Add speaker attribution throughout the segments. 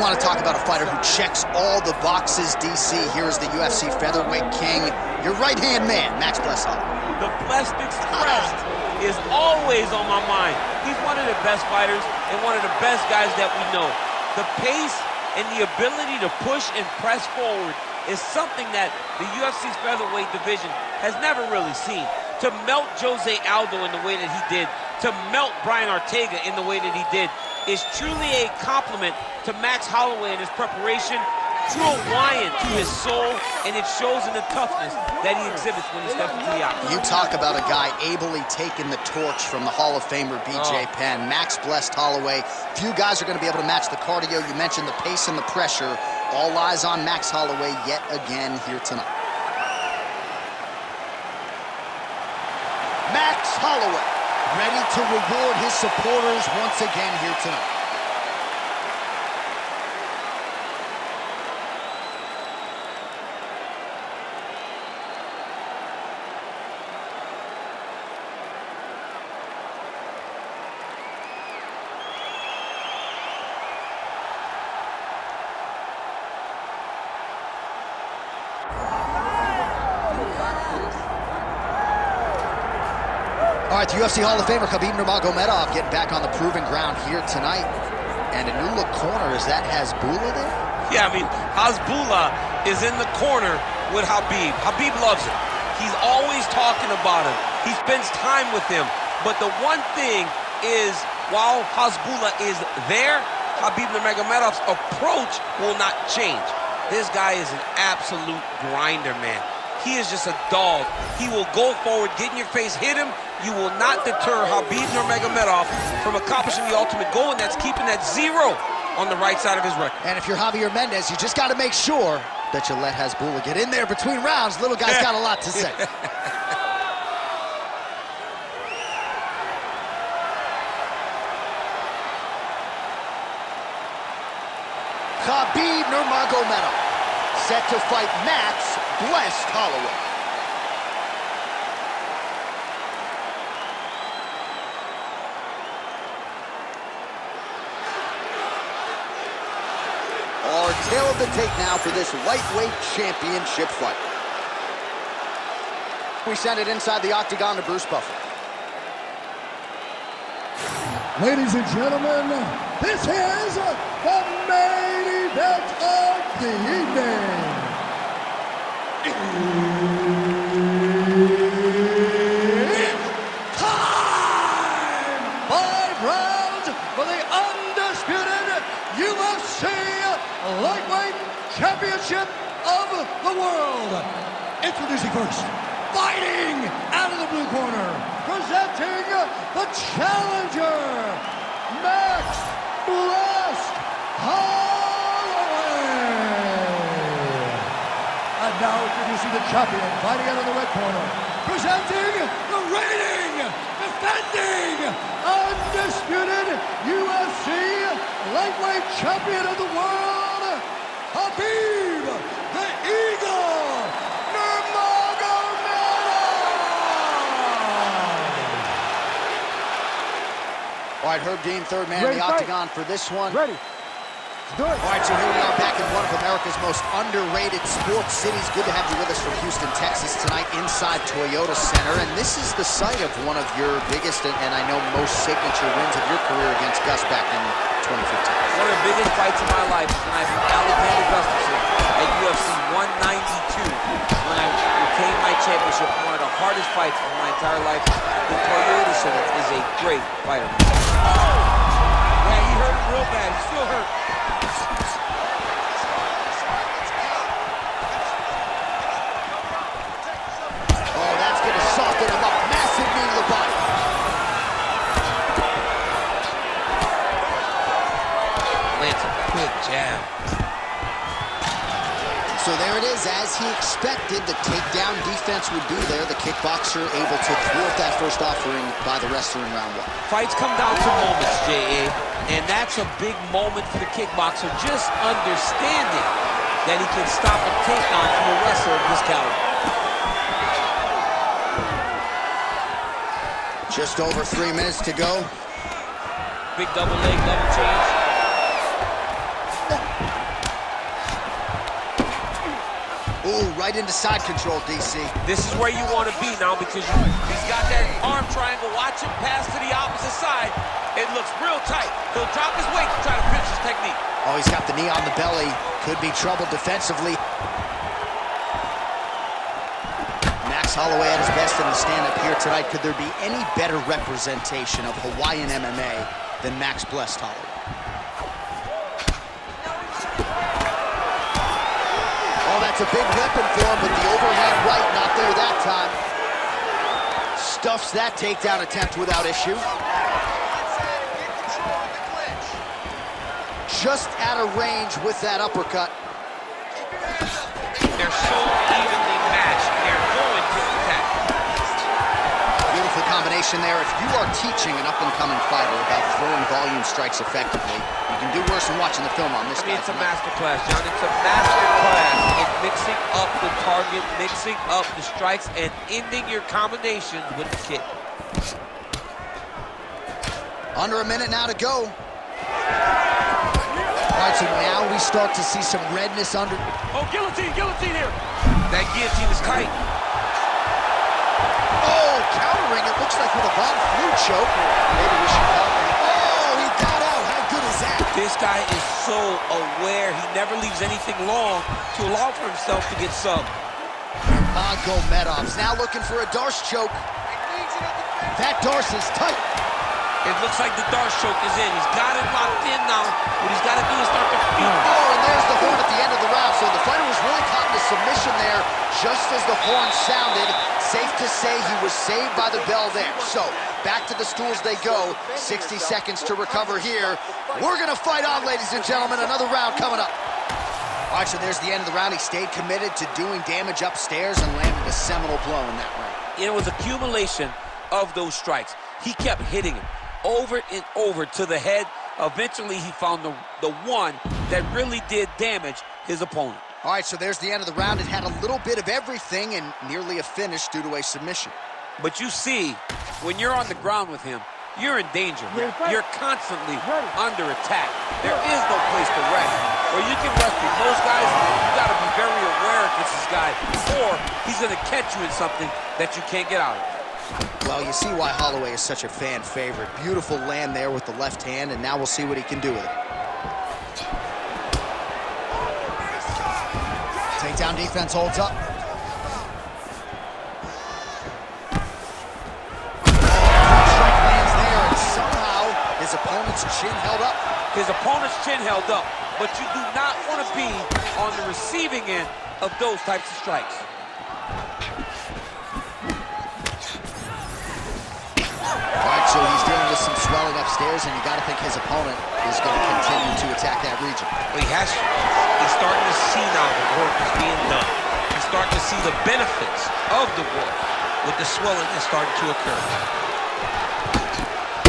Speaker 1: want to talk about a fighter who checks all the boxes, DC. Here is the UFC featherweight king, your right-hand man, Max Holloway.
Speaker 2: The Blessed Express is always on my mind. He's one of the best fighters and one of the best guys that we know. The pace and the ability to push and press forward is something that the UFC's featherweight division has never really seen. To melt Jose Aldo in the way that he did, to melt Brian Ortega in the way that he did, is truly a compliment to Max Holloway and his preparation, true Hawaiian to his soul, and it shows in the toughness that he exhibits when he steps into the octagon.
Speaker 1: You talk about a guy ably taking the torch from the Hall of Famer BJ Penn. Max Blessed Holloway. Few guys are going to be able to match the cardio. You mentioned the pace and the pressure. All eyes on Max Holloway yet again here tonight. Max Holloway, ready to reward his supporters once again here tonight. All right, the UFC Hall of Famer Khabib Nurmagomedov getting back on the proven ground here tonight. And a new look corner, is that Hasbulla there?
Speaker 2: Yeah, I mean, Hasbulla is in the corner with Khabib. Khabib loves him. He's always talking about him. He spends time with him. But the one thing is, while Hasbulla is there, Khabib Nurmagomedov's approach will not change. This guy is an absolute grinder, man. He is just a dog. He will go forward, get in your face, hit him. You will not deter Khabib Nurmagomedov from accomplishing the ultimate goal, and that's keeping that 0 on the right side of his record.
Speaker 1: And if you're Javier Mendez, you just got to make sure that you let Hasbulla get in there between rounds. Little guy's got a lot to say. Khabib Nurmagomedov set to fight Max Blessed Holloway. Our tail of the tape now for this lightweight championship fight. We send it inside the octagon to Bruce Buffer.
Speaker 3: Ladies and gentlemen, this is the main event of the evening. It's time! 5 rounds for the undisputed UFC Lightweight Championship of the World. Introducing first, fighting out of the blue corner, presenting the challenger, Max Blessed Holloway. And now introducing the champion, fighting out of the red corner, presenting the reigning, defending, undisputed UFC Lightweight Champion of the World, Khabib the Eagle Nurmagomedov.
Speaker 1: All right, Herb Dean, third man in the octagon for this one.
Speaker 3: Ready. Do it.
Speaker 1: All right, so here we are back in one of America's most underrated sports cities. Good to have you with us from Houston, Texas tonight inside Toyota Center. And this is the site of one of your biggest and I know most signature wins of your career against Gus back in 2015.
Speaker 2: One of the biggest fights of my life is when I beat Alexander Gustafsson at UFC 192 when I retained my championship. One of the hardest fights of my entire life. The Toyota Center is a great fighter. Yeah, he hurt him real bad. He's still hurt.
Speaker 1: Oh, that's going to soften him up. Massive knee to the body.
Speaker 2: Lands a quick jab.
Speaker 1: So there it is, as he expected, the takedown defense would be there. The kickboxer able to thwart that first offering by the wrestler in round 1.
Speaker 2: Fights come down to moments, J.A., and that's a big moment for the kickboxer, just understanding that he can stop a takedown from a wrestler of this caliber.
Speaker 1: Just over 3 minutes to go.
Speaker 2: Big double leg, double change.
Speaker 1: Ooh, right into side control, DC.
Speaker 2: This is where you want to be now because he's got that arm triangle. Watch him pass to the opposite side. It looks real tight. He'll drop his weight to try to finish his technique.
Speaker 1: Oh, he's got the knee on the belly. Could be trouble defensively. Max Holloway at his best in the stand-up here tonight. Could there be any better representation of Hawaiian MMA than Max blessed Holloway? Oh, that's a big weapon for him, but the overhand right not there that time. Stuffs that takedown attempt without issue. Just out of range with that uppercut.
Speaker 2: They're so evenly matched. They're going to attack.
Speaker 1: Beautiful combination there. If you are teaching an up-and-coming fighter about throwing volume strikes effectively, you can do worse than watching the film on this guy.
Speaker 2: It's a master class, John. It's a master class in mixing up the target, mixing up the strikes, and ending your combinations with the kick.
Speaker 1: Under a minute now to go. All right, so now we start to see some redness under.
Speaker 2: Oh, guillotine here. That guillotine is tight.
Speaker 1: Oh, countering it looks like with a Von Flue choke. Maybe we should call it. Oh, he got out. How good is that?
Speaker 2: This guy is so aware. He never leaves anything long to allow for himself to get subbed.
Speaker 1: Nurmagomedov's now looking for a Darce choke. That Darce is tight.
Speaker 2: It looks like the Darce choke is in. He's got it locked in now. What he's got to do is start to feed.
Speaker 1: Oh, and there's the horn at the end of the round. So the fighter was really caught in a submission there just as the horn sounded. Safe to say he was saved by the bell there. So back to the stools they go. 60 seconds to recover here. We're going to fight on, ladies and gentlemen. Another round coming up. All right, so there's the end of the round. He stayed committed to doing damage upstairs and landed a seminal blow in that round.
Speaker 2: It was accumulation of those strikes. He kept hitting him over and over to the head. Eventually, he found the one that really did damage his opponent.
Speaker 1: All right, so there's the end of the round. It had a little bit of everything and nearly a finish due to a submission.
Speaker 2: But you see, when you're on the ground with him, you're in danger. You're constantly under attack. There is no place to rest. Or you can rest with most guys, you got to be very aware against this guy, or he's going to catch you in something that you can't get out of.
Speaker 1: Well, you see why Holloway is such a fan favorite. Beautiful land there with the left hand, and now we'll see what he can do with it. Takedown defense holds up. Strike lands there, and somehow his opponent's chin held up.
Speaker 2: His opponent's chin held up, but you do not want to be on the receiving end of those types of strikes.
Speaker 1: All right, so he's dealing with some swelling upstairs, and you got to think his opponent is going to continue to attack that region.
Speaker 2: Well, he has to. He's starting to see now the work is being done. He's starting to see the benefits of the work with the swelling that's starting to occur.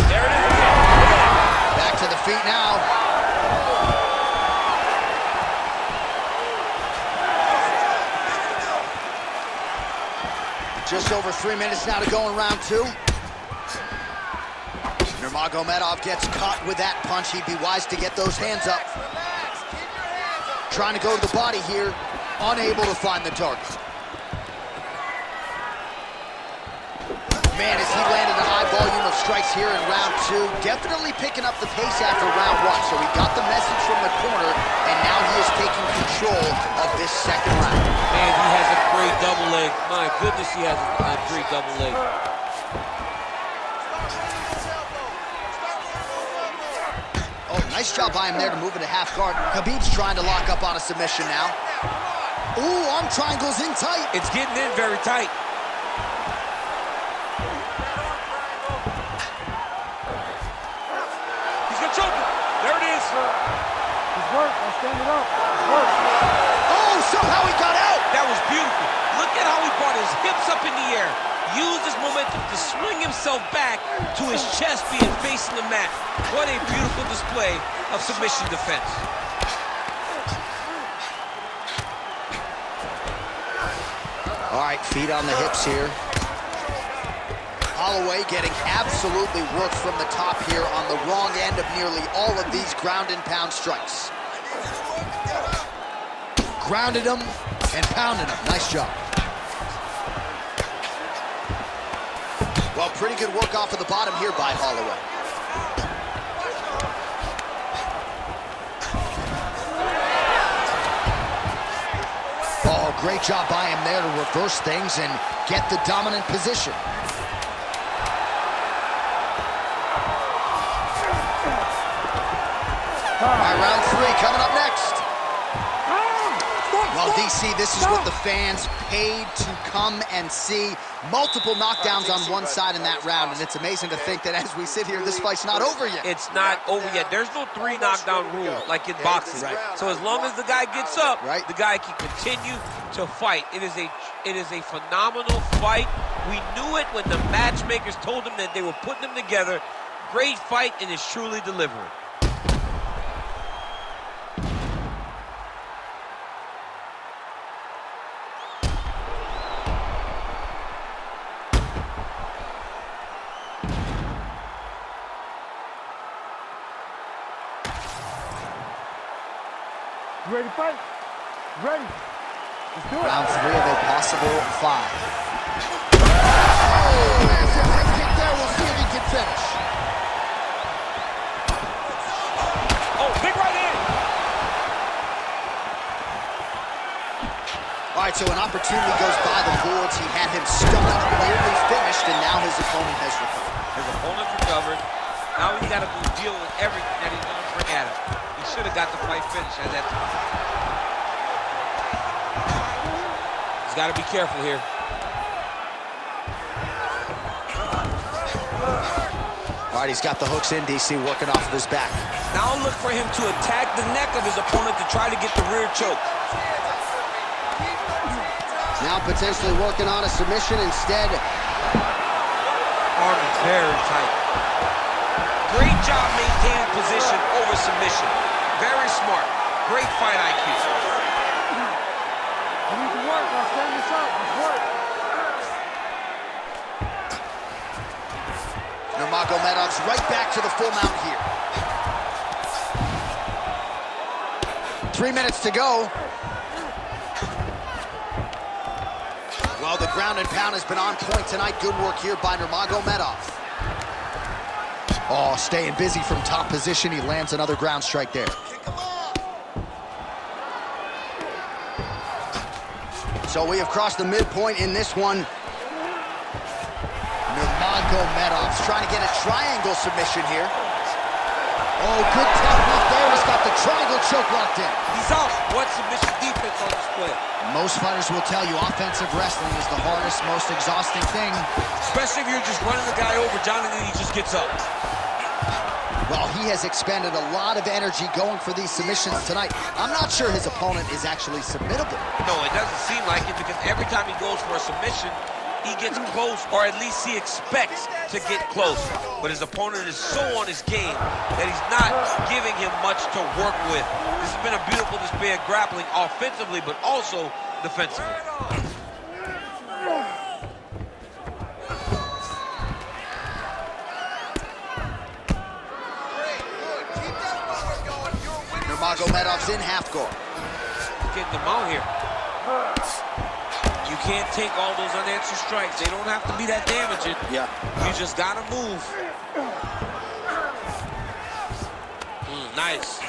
Speaker 2: There it is again.
Speaker 1: Back to the feet now. Just over 3 minutes now to go in round two. Nurmagomedov gets caught with that punch. He'd be wise to get those hands up. Trying to go to the body here, unable to find the target. Man, as he landed a high volume of strikes here in round two, definitely picking up the pace after round one. So he got the message from the corner, and now he is taking control of this second round.
Speaker 2: Man, he has a great double leg. My goodness, he has a great double leg.
Speaker 1: Nice job by him there to move into half guard. Khabib's trying to lock up on a submission now. Ooh, arm triangle's in tight.
Speaker 2: It's getting in very tight. He's gonna choke him. There it is.
Speaker 3: He's worked. I'll stand it up. He's worked.
Speaker 1: Oh, somehow he got out.
Speaker 2: That was beautiful. Look at how he brought his hips up in the air. Used his momentum to swing himself back to his chest being facing the mat. What a beautiful display of submission defense.
Speaker 1: All right, feet on the hips here. Holloway getting absolutely worked from the top here on the wrong end of nearly all of these ground and pound strikes. grounded him and pounded him. Nice job. Well, pretty good work off of the bottom here by Holloway. Oh, great job by him there to reverse things and get the dominant position. All right, round 3 coming up next. Well, DC, this is what the fans paid to come and see. Multiple knockdowns on one side in that round, and it's amazing to think that as we sit here, this fight's not over yet.
Speaker 2: It's not over yet. There's no 3 knockdown rule like in boxing. Right. So as long as the guy gets up, the guy can continue to fight. It is a phenomenal fight. We knew it when the matchmakers told him that they were putting them together. Great fight, and it's truly delivering.
Speaker 3: You ready to fight? Ready. Let's do it.
Speaker 1: Round 3 of a possible 5. Oh, there's a head kick there. We'll see if he can finish.
Speaker 2: Oh, big right hand.
Speaker 1: All right, so an opportunity goes by the boards. He had him stunned, nearly finished, and now his opponent has recovered.
Speaker 2: His opponent's recovered. Now he's got to deal with everything that he's going to bring at him. He should have got the fight finished at that time. He's got to be careful here.
Speaker 1: All right, he's got the hooks in, DC, working off of his back.
Speaker 2: Now look for him to attack the neck of his opponent to try to get the rear choke.
Speaker 1: Now potentially working on a submission instead.
Speaker 2: Arm is very tight. Great job maintaining position over submission. Very smart. Great fight IQ.
Speaker 3: You need to work. I'll stand this up. Let's work.
Speaker 1: Nurmagomedov's right back to the full mount here. 3 minutes to go. Well, the ground and pound has been on point tonight. Good work here by Nurmagomedov. Oh, staying busy from top position. He lands another ground strike there. So we have crossed the midpoint in this one. Nurmagomedov's trying to get a triangle submission here. Oh, good tough enough there. He's got the triangle choke locked in.
Speaker 2: He's out. What submission defense on display?
Speaker 1: Most fighters will tell you offensive wrestling is the hardest, most exhausting thing.
Speaker 2: Especially if you're just running the guy over, John, and then he just gets up.
Speaker 1: Well, he has expended a lot of energy going for these submissions tonight. I'm not sure his opponent is actually submittable.
Speaker 2: No, it doesn't seem like it, because every time he goes for a submission, he gets close, or at least he expects to get close. But his opponent is so on his game that he's not giving him much to work with. This has been a beautiful display of grappling offensively, but also defensively.
Speaker 1: Nurmagomedov's in half guard.
Speaker 2: Getting them out here. You can't take all those unanswered strikes. They don't have to be that damaging.
Speaker 1: Yeah.
Speaker 2: You just gotta move. Nice.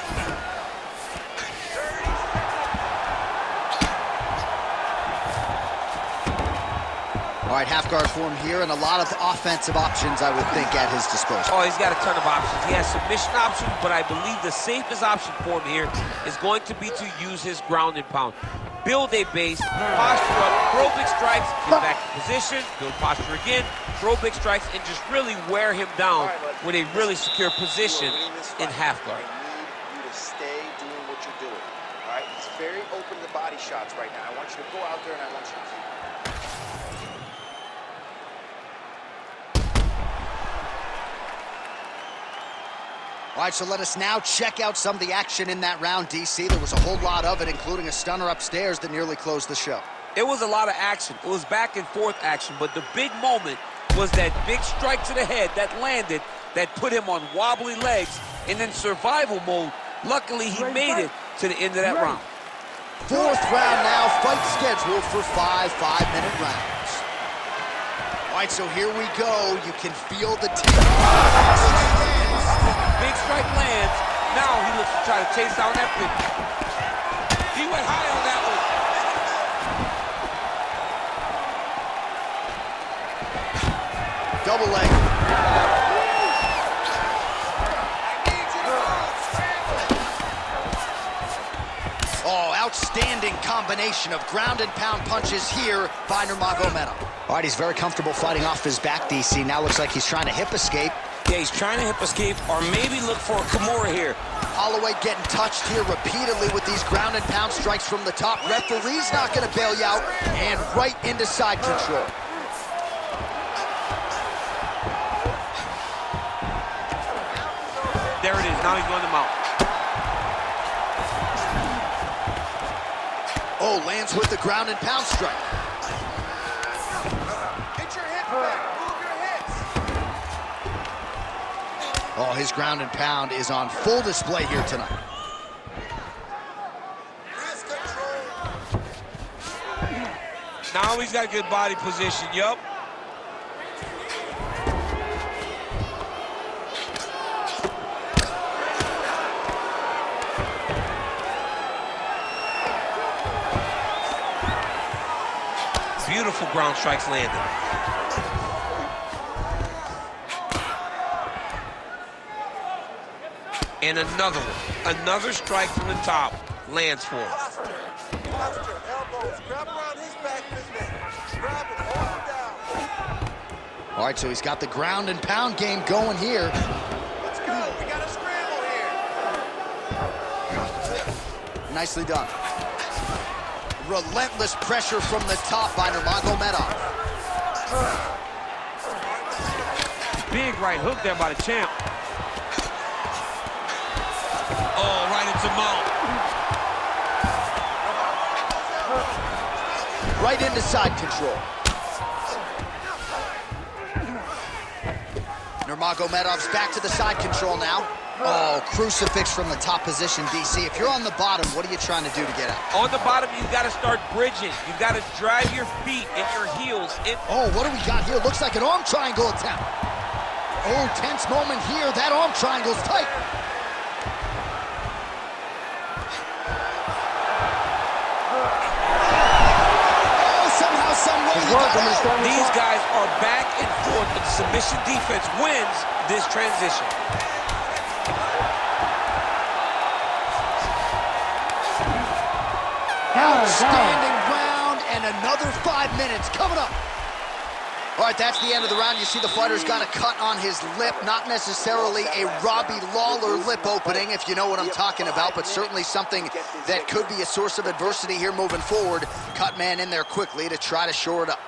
Speaker 1: All right, half guard form here, and a lot of offensive options, I would think, at his disposal.
Speaker 2: Oh, he's got a ton of options. He has submission options, but I believe the safest option for him here is going to be to use his ground and pound. Build a base, posture up, throw big strikes, get back to position, build posture again, throw big strikes, and just really wear him down with a really secure position in half guard.
Speaker 4: I need you to stay doing what you're doing. All right? It's very open to body shots right now. I want you to go out there and I want you to keep.
Speaker 1: All right, so let us now check out some of the action in that round, DC. There was a whole lot of it, including a stunner upstairs that nearly closed the show.
Speaker 2: It was a lot of action. It was back and forth action, but the big moment was that big strike to the head that landed, that put him on wobbly legs, and in survival mode, luckily he made it to the end of that round.
Speaker 1: Fourth round now, fight scheduled for 5 5-minute rounds. All right, so here we go. You can feel the tension.
Speaker 2: Big strike lands. Now he looks to try to chase down that finish. He went high on that one.
Speaker 1: Double leg. Oh, outstanding combination of ground and pound punches here by Nurmagomedov. All right, he's very comfortable fighting off his back, DC. Now looks like he's trying to hip escape.
Speaker 5: Yeah, he's trying to hip escape or maybe look for a Kimura here.
Speaker 1: Holloway getting touched here repeatedly with these ground and pound strikes from the top. Referee's not going to bail you out, and right into side control.
Speaker 2: There it is. Now he's going to mount.
Speaker 1: Oh, lands with the ground and pound strike.
Speaker 4: Hit your hips back. Move your hips.
Speaker 1: Oh, his ground and pound is on full display here tonight.
Speaker 4: Wrist control.
Speaker 2: Now he's got good body position. Yup. Beautiful ground strikes landed. And another one. Another strike from the top lands for him.
Speaker 4: Posture, elbows, grab around his back, business. Grab it, hold him down.
Speaker 1: All right, so he's got the ground and pound game going here.
Speaker 4: Let's go, we got a scramble here.
Speaker 1: Nicely done. Relentless pressure from the top by Nurmagomedov.
Speaker 2: Big right hook there by the champ. Oh, right into mount.
Speaker 1: Right into side control. Nurmagomedov's back to the side control now. Oh, crucifix from the top position, DC. If you're on the bottom, what are you trying to do to get out?
Speaker 2: On the bottom, you've got to start bridging. You've got to drive your feet and your heels in.
Speaker 1: Oh, what do we got here? Looks like an arm triangle attempt. Oh, tense moment here. That arm triangle's tight. Oh, somehow, some way he got out.
Speaker 2: These guys are back and forth, and submission defense wins this transition.
Speaker 1: Outstanding round, and another 5 minutes coming up. All right, that's the end of the round. You see the fighter's got a cut on his lip, not necessarily a Robbie Lawler lip opening, if you know what I'm talking about, but certainly something that could be a source of adversity here moving forward. Cut man in there quickly to try to shore it up.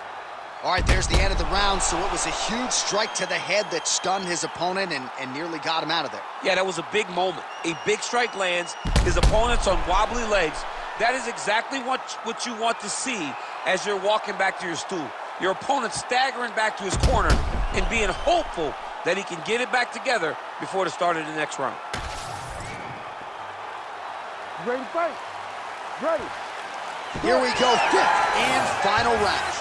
Speaker 1: All right, there's the end of the round, so it was a huge strike to the head that stunned his opponent and nearly got him out of there.
Speaker 2: Yeah, that was a big moment. A big strike lands. His opponent's on wobbly legs. That is exactly what you want to see as you're walking back to your stool. Your opponent staggering back to his corner and being hopeful that he can get it back together before the start of the next round.
Speaker 3: Ready to fight? Ready.
Speaker 1: Here we go, fifth and final round.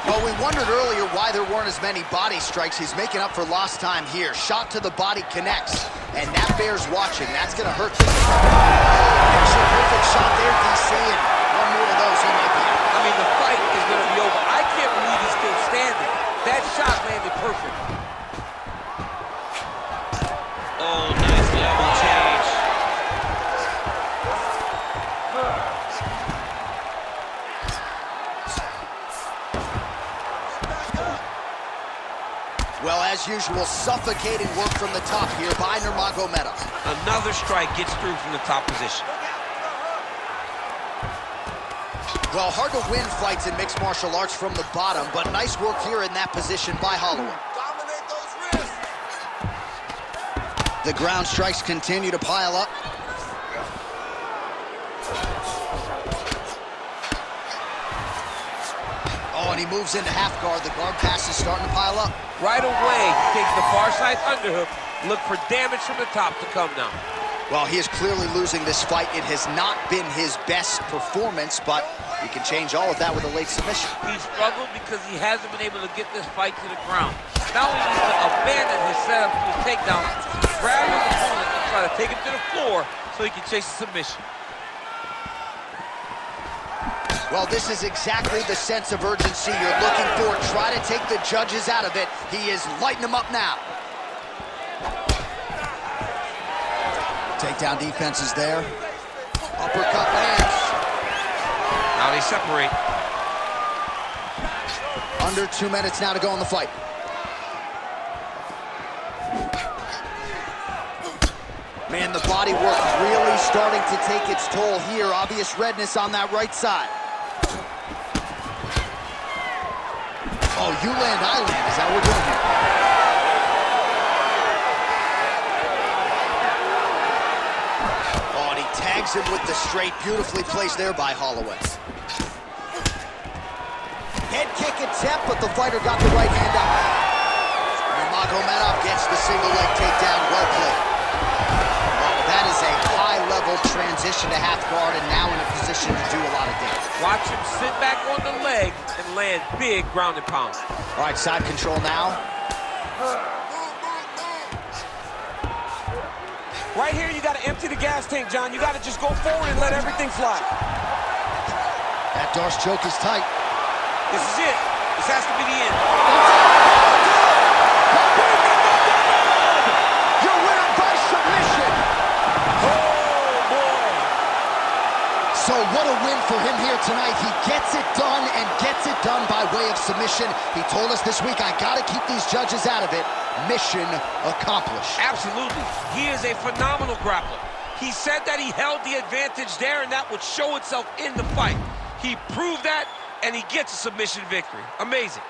Speaker 1: Well, we wondered earlier why there weren't as many body strikes. He's making up for lost time here. Shot to the body connects, and that bears watching. That's going to hurt this. Picture perfect shot there, DC, and one more of those he might be.
Speaker 2: I mean, the fight is going to be over. I can't believe he's still standing. That shot landed perfect. Oh, nice level change.
Speaker 1: Well, as usual, suffocating work from the top here by Nurmagomedov.
Speaker 2: Another strike gets through from the top position.
Speaker 1: Well, hard to win fights in mixed martial arts from the bottom, but nice work here in that position by Holloway.
Speaker 4: Dominate those wrists.
Speaker 1: The ground strikes continue to pile up. Oh, and he moves into half guard. The guard pass is starting to pile up.
Speaker 2: Right away, he takes the far side underhook. Look for damage from the top to come now.
Speaker 1: Well, he is clearly losing this fight. It has not been his best performance, but he can change all of that with a late submission.
Speaker 2: He struggled because he hasn't been able to get this fight to the ground. Now he needs to abandon his setup to his takedown, grab his opponent, and try to take him to the floor so he can chase the submission.
Speaker 1: Well, this is exactly the sense of urgency you're looking for. Try to take the judges out of it. He is lighting them up now. Takedown defense is there. Uppercut lands.
Speaker 2: Now they separate.
Speaker 1: Under 2 minutes now to go in the fight. Man, the body work really starting to take its toll here. Obvious redness on that right side. Oh, you land, I land. Is that what we're doing here? Oh, and he tags him with the straight. Beautifully placed there by Holloway. Head kick attempt, but the fighter got the right hand up. Nurmagomedov gets the single leg takedown. Well played. Oh, that is a high-level transition to half guard, and now in a position to do a lot of damage.
Speaker 2: Watch him sit back on the leg and land big ground and pound.
Speaker 1: All right, side control now.
Speaker 5: Right here, you got to empty the gas tank, John. You got to just go forward and let everything fly.
Speaker 1: That Darce choke is tight.
Speaker 2: This is it. This has to be the end.
Speaker 1: Your winner by submission.
Speaker 5: Oh, boy.
Speaker 1: So what a win for him here tonight. He gets it done and gets it done by way of submission. He told us this week, I got to keep these judges out of it. Mission accomplished.
Speaker 2: Absolutely. He is a phenomenal grappler. He said that he held the advantage there, and that would show itself in the fight. He proved that, and he gets a submission victory. Amazing.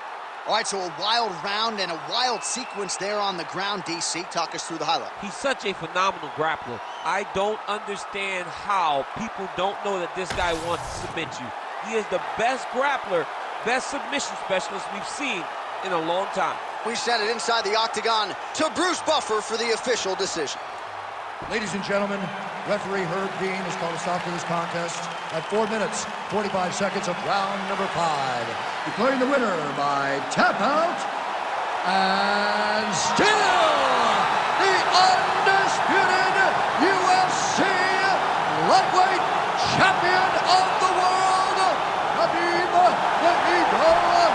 Speaker 1: All right, so a wild round and a wild sequence there on the ground. DC, talk us through the highlight.
Speaker 2: He's such a phenomenal grappler. I don't understand how people don't know that this guy wants to submit you. He is the best grappler, best submission specialist we've seen in a long time.
Speaker 1: We sent it inside the octagon to Bruce Buffer for the official decision.
Speaker 3: Ladies and gentlemen, referee Herb Dean has called a stop to this contest at 4 minutes, 45 seconds of round number 5. Declaring the winner by tap out, and still the undisputed UFC lightweight champion of the world, Khabib Nurmagomedov.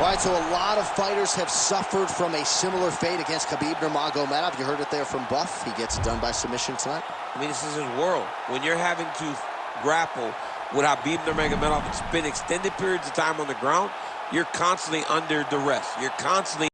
Speaker 1: All right, so a lot of fighters have suffered from a similar fate against Khabib Nurmagomedov. You heard it there from Buff. He gets done by submission tonight.
Speaker 2: I mean, this is his world. When you're having to grapple with Khabib Nurmagomedov and spend extended periods of time on the ground, you're constantly under duress. You're constantly